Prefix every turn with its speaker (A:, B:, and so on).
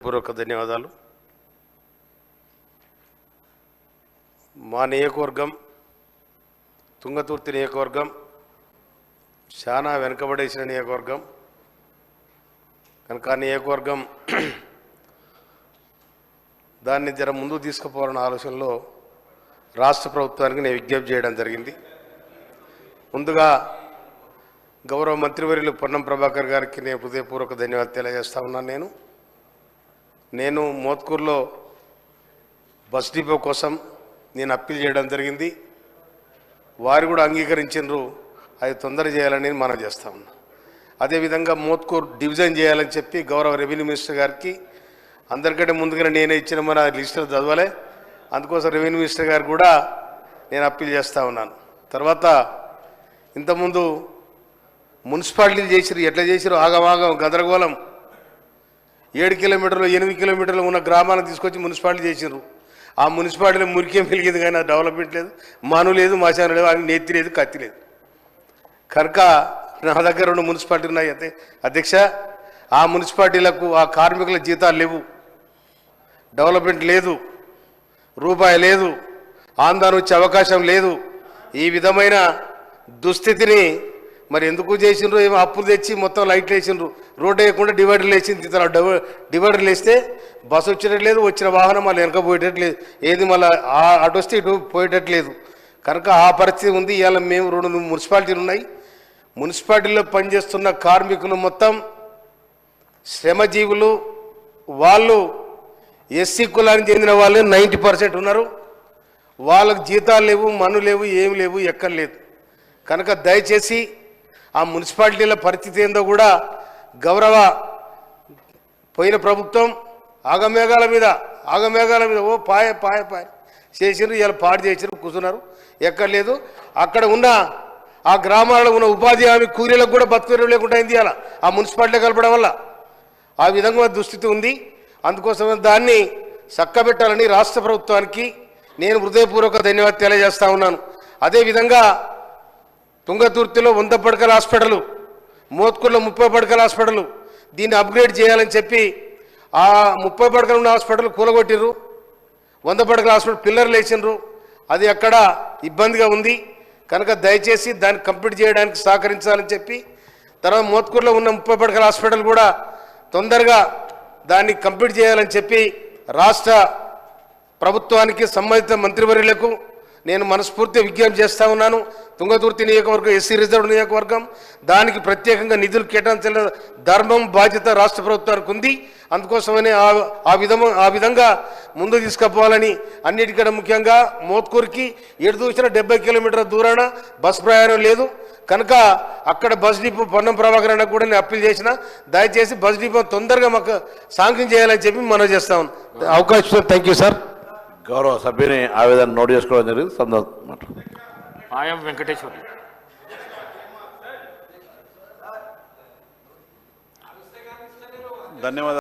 A: హృదయపూర్వక ధన్యవాదాలు. మా నియోజకవర్గం తుంగతుర్తి నియోజకవర్గం చాలా వెనుకబడేసిన నియోజకవర్గం కనుక నియోజకవర్గం దాన్ని జర ముందుకు తీసుకుపోవాలన్న ఆలోచనలో రాష్ట్ర ప్రభుత్వానికి నేను విజ్ఞప్తి చేయడం జరిగింది. ముందుగా గౌరవ మంత్రివర్యులు పొన్నం ప్రభాకర్ గారికి నేను హృదయపూర్వక ధన్యవాదాలు తెలియజేస్తా ఉన్నాను. నేను మోత్కూరులో బస్ డిపో కోసం నేను అప్పీల్ చేయడం జరిగింది. వారు కూడా అంగీకరించారు. అది తొందర చేయాలని మనం చేస్తా ఉన్నాం. అదేవిధంగా మోత్కూరు డివిజన్ చేయాలని చెప్పి గౌరవ రెవెన్యూ మినిస్టర్ గారికి అందరికంటే ముందుగానే నేనే ఇచ్చిన మన లిస్టులు చదవలే. అందుకోసం రెవెన్యూ మినిస్టర్ గారు కూడా నేను అప్పీల్ చేస్తూ ఉన్నాను. తర్వాత ఇంతకుముందు మున్సిపాలిటీలు చేసిరు, ఎట్లా చేసిరు ఆగమాగం గందరగోళం. 7 కిలోమీటర్లు 8 కిలోమీటర్లు ఉన్న గ్రామాలను తీసుకొచ్చి మున్సిపాలిటీ చేసినారు. ఆ మున్సిపాలిటీలో మురికేం పెరిగింది కానీ డెవలప్మెంట్ లేదు, మను లేదు, మశానం లేదు, అవి నెత్తి లేదు, కత్తి లేదు. కనుక నా దగ్గర 2 మున్సిపాలిటీలు ఉన్నాయి. అయితే అధ్యక్ష, ఆ మున్సిపాలిటీలకు ఆ కార్మికుల జీతాలు లేవు, డెవలప్మెంట్ లేదు, రూపాయి లేదు, ఆందోళన వచ్చే అవకాశం లేదు. ఈ విధమైన దుస్థితిని మరి ఎందుకు చేసిండ్రు? ఏమో అప్పులు తెచ్చి మొత్తం లైట్లు వేసిండ్రు, రోడ్డు వేయకుండా డివైడర్లు వేసింది. డివైడర్లు వేస్తే బస్సు వచ్చేటట్లేదు, వచ్చిన వాహనం మళ్ళీ వెనక పోయేటట్లేదు, ఏది మళ్ళీ అటు వస్తే ఇటు పోయేటట్లేదు. కనుక ఆ పరిస్థితి ఉంది. ఇవాళ మేము 2 మున్సిపాలిటీలు ఉన్నాయి. మున్సిపాలిటీలో పనిచేస్తున్న కార్మికులు మొత్తం శ్రమజీవులు. వాళ్ళు ఎస్సీ కులానికి చెందిన వాళ్ళు 90% ఉన్నారు. వాళ్ళకు జీతాలు లేవు, మను లేవు, ఏమి లేవు, ఎక్కడ లేదు. కనుక దయచేసి ఆ మున్సిపాలిటీల పరిస్థితి ఏందో కూడా గౌరవ పోయిన ప్రభుత్వం ఆగమేఘాల మీద ఓ పాయ చేసినారు. ఇలా పాడు చేసినారు, కూర్చున్నారు, ఎక్కడ లేదు. అక్కడ ఉన్న ఆ గ్రామాలలో ఉన్న ఉపాధి హామీ కూలీలకు కూడా బతుకు లేకుండా అయింది అలా ఆ మున్సిపాలిటీ కలపడం వల్ల. ఆ విధంగా దుస్థితి ఉంది. అందుకోసం దాన్ని చక్కబెట్టాలని రాష్ట్ర ప్రభుత్వానికి నేను హృదయపూర్వక ధన్యవాదాలు తెలియజేస్తా ఉన్నాను. అదేవిధంగా తుంగతుర్తిలో 100 పడకల హాస్పిటల్, మోత్కూరులో 30 పడకల హాస్పిటల్, దీన్ని అప్గ్రేడ్ చేయాలని చెప్పి ఆ 30 పడకలు ఉన్న హాస్పిటల్ కూలగొట్టిర్రు. 100 పడకల హాస్పిటల్ పిల్లర్లు వేసినారు. అది అక్కడ ఇబ్బందిగా ఉంది. కనుక దయచేసి దాన్ని కంప్లీట్ చేయడానికి సహకరించాలని చెప్పి, తర్వాత మోత్కూరులో ఉన్న 30 పడకల హాస్పిటల్ కూడా తొందరగా దాన్ని కంప్లీట్ చేయాలని చెప్పి రాష్ట్ర ప్రభుత్వానికి సంబంధిత మంత్రివర్యులకు నేను మనస్ఫూర్తిగా విజ్ఞప్తి చేస్తూ ఉన్నాను. తుంగతుర్తి నియోజకవర్గం ఎస్సీ రిజర్వ్ నియోజకవర్గం, దానికి ప్రత్యేకంగా నిధులు కేటాయించాల ధర్మం బాధ్యత రాష్ట్ర ప్రభుత్వానికి ఉంది. అందుకోసమనే ఆ విధంగా ముందు తీసుకుపోవాలని, అన్నిటికన్నా ముఖ్యంగా మోత్కూరుకి 70 కిలోమీటర్ల దూరాన బస్ ప్రయాణం లేదు. కనుక అక్కడ బస్ డిపో పొన్నం ప్రభాకర్ అన్న కూడా నేను అప్పీల్ చేసిన, దయచేసి బస్ డిపో తొందరగా మాకు శాంక్షన్ చేయాలని చెప్పి మనం చేస్తాం. అవకాశం థ్యాంక్ యూ సార్.
B: గౌరవ సభ్యుని ఆవేదన నోట్ చేసుకోవడం జరిగింది. సందర్భం
C: ఆయం వెంకటేశ్వర
D: ధన్యవాదాలు.